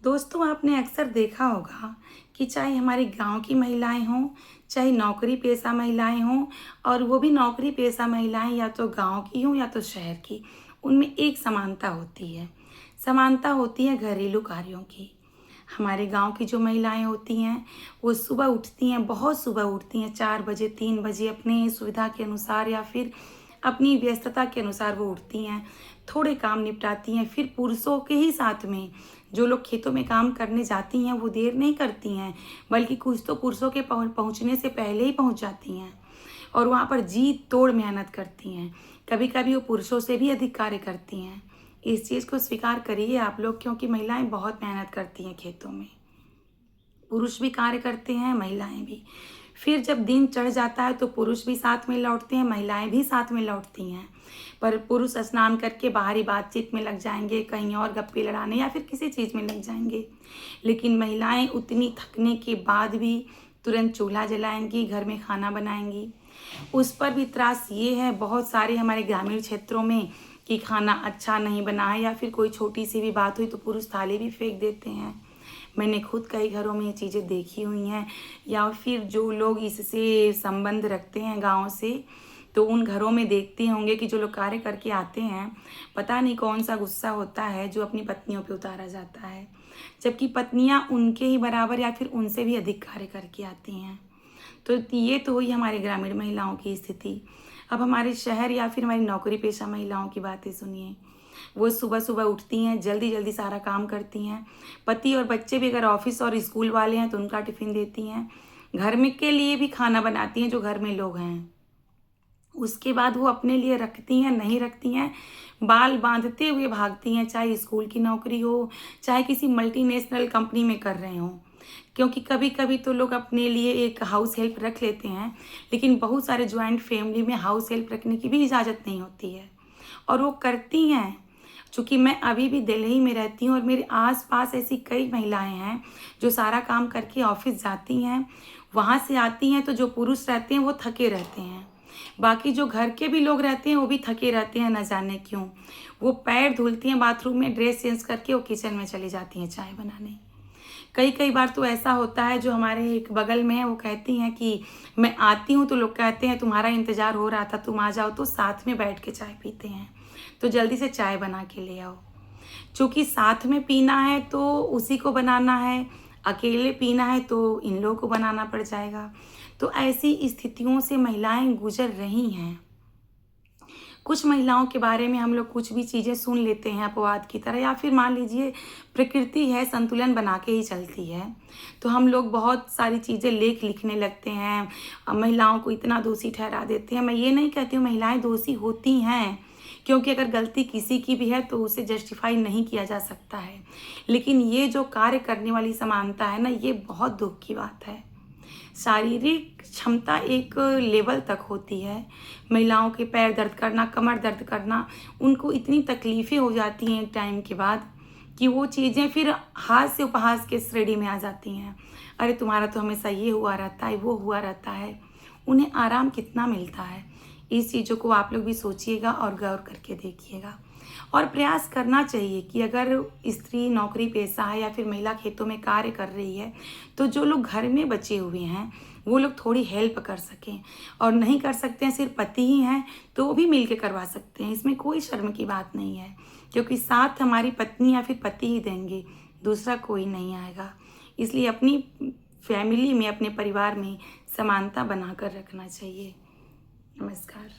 दोस्तों, आपने अक्सर देखा होगा कि चाहे हमारे गांव की महिलाएं हों, चाहे नौकरी पेशा महिलाएं हों, और वो भी नौकरी पेशा महिलाएं या तो गांव की हों या तो शहर की, उनमें एक समानता होती है। समानता होती है घरेलू कार्यों की। हमारे गांव की जो महिलाएं होती हैं, वो सुबह उठती हैं, बहुत सुबह उठती हैं, 4 बजे 3 बजे अपने सुविधा के अनुसार या फिर अपनी व्यस्तता के अनुसार वो उठती हैं, थोड़े काम निपटाती हैं, फिर पुरुषों के ही साथ में जो लोग खेतों में काम करने जाती हैं वो देर नहीं करती हैं, बल्कि कुछ तो पुरुषों के पहुंचने से पहले ही पहुंच जाती हैं और वहाँ पर जी तोड़ मेहनत करती हैं। कभी कभी वो पुरुषों से भी अधिक कार्य करती हैं। इस चीज़ को स्वीकार करिए आप लोग, क्योंकि महिलाएं बहुत मेहनत करती हैं खेतों में। पुरुष भी कार्य करते हैं, महिलाएं भी। फिर जब दिन चढ़ जाता है तो पुरुष भी साथ में लौटते हैं, महिलाएं भी साथ में लौटती हैं। पर पुरुष स्नान करके बाहरी बातचीत में लग जाएंगे, कहीं और गप्पे लड़ाने या फिर किसी चीज़ में लग जाएंगे। लेकिन महिलाएं उतनी थकने के बाद भी तुरंत चूल्हा जलाएंगी, घर में खाना बनाएंगी। उस पर भी त्रास ये है बहुत सारे हमारे ग्रामीण क्षेत्रों में कि खाना अच्छा नहीं बना है या फिर कोई छोटी सी भी बात हुई तो पुरुष थाली भी फेंक देते हैं। मैंने खुद कई घरों में ये चीज़ें देखी हुई हैं। या फिर जो लोग इससे संबंध रखते हैं गाँव से, तो उन घरों में देखते होंगे कि जो लोग कार्य करके आते हैं, पता नहीं कौन सा गुस्सा होता है जो अपनी पत्नियों पे उतारा जाता है, जबकि पत्नियां उनके ही बराबर या फिर उनसे भी अधिक कार्य करके आती हैं। तो ये तो हुई हमारे ग्रामीण महिलाओं की स्थिति। अब हमारे शहर या फिर हमारी नौकरी पेशा महिलाओं की बातें सुनिए। वो सुबह सुबह उठती हैं, जल्दी जल्दी सारा काम करती हैं। पति और बच्चे भी अगर ऑफिस और स्कूल वाले हैं तो उनका टिफिन देती हैं। घर में के लिए भी खाना बनाती हैं जो घर में लोग हैं। उसके बाद वो अपने लिए रखती हैं, नहीं रखती हैं, बाल बांधते हुए भागती हैं, चाहे स्कूल की नौकरी हो, चाहे किसी मल्टीनेशनल कंपनी में कर रहे हों। क्योंकि कभी कभी तो लोग अपने लिए एक हाउस हेल्प रख लेते हैं, लेकिन बहुत सारे ज्वाइंट फैमिली में हाउस हेल्प रखने की भी इजाज़त नहीं होती है और वो करती हैं। चूँकि मैं अभी भी दिल्ली में रहती हूँ और मेरे आसपास ऐसी कई महिलाएं हैं जो सारा काम करके ऑफिस जाती हैं, वहाँ से आती हैं तो जो पुरुष रहते हैं वो थके रहते हैं। बाकी जो घर के भी लोग रहते हैं वो भी थके रहते हैं, न जाने क्यों। वो पैर धुलती हैं बाथरूम में, ड्रेस चेंज करके वो किचन में चली जाती हैं चाय बनाने। कई कई बार तो ऐसा होता है, जो हमारे एक बगल में है वो कहती हैं कि मैं आती हूँ तो लोग कहते हैं तुम्हारा इंतज़ार हो रहा था, तुम आ जाओ, तो साथ में बैठ के चाय पीते हैं। तो जल्दी से चाय बना के ले आओ। चूँकि साथ में पीना है तो उसी को बनाना है, अकेले पीना है तो इन लोगों को बनाना पड़ जाएगा। तो ऐसी स्थितियों से महिलाएं गुजर रही हैं। कुछ महिलाओं के बारे में हम लोग कुछ भी चीज़ें सुन लेते हैं अपवाद की तरह, या फिर मान लीजिए प्रकृति है, संतुलन बना के ही चलती है, तो हम लोग बहुत सारी चीज़ें लेख लिखने लगते हैं, महिलाओं को इतना दोषी ठहरा देते हैं। मैं ये नहीं कहती हूँ महिलाएं दोषी होती हैं, क्योंकि अगर गलती किसी की भी है तो उसे जस्टिफाई नहीं किया जा सकता है। लेकिन ये जो कार्य करने वाली समानता है ना, ये बहुत दुख की बात है। शारीरिक क्षमता एक लेवल तक होती है। महिलाओं के पैर दर्द करना, कमर दर्द करना, उनको इतनी तकलीफ़ें हो जाती हैं एक टाइम के बाद कि वो चीज़ें फिर हास से उपहास के श्रेणी में आ जाती हैं। अरे तुम्हारा तो हमेशा ये हुआ रहता है, वो हुआ रहता है। उन्हें आराम कितना मिलता है, इस चीज़ों को आप लोग भी सोचिएगा और गौर करके देखिएगा। और प्रयास करना चाहिए कि अगर स्त्री नौकरी पेशा है या फिर महिला खेतों में कार्य कर रही है, तो जो लोग घर में बचे हुए हैं वो लोग थोड़ी हेल्प कर सकें। और नहीं कर सकते हैं, सिर्फ पति ही हैं, तो वो भी मिल के करवा सकते हैं। इसमें कोई शर्म की बात नहीं है, क्योंकि साथ हमारी पत्नी या फिर पति ही देंगे, दूसरा कोई नहीं आएगा। इसलिए अपनी फैमिली में, अपने परिवार में समानता बनाकर रखना चाहिए। नमस्कार।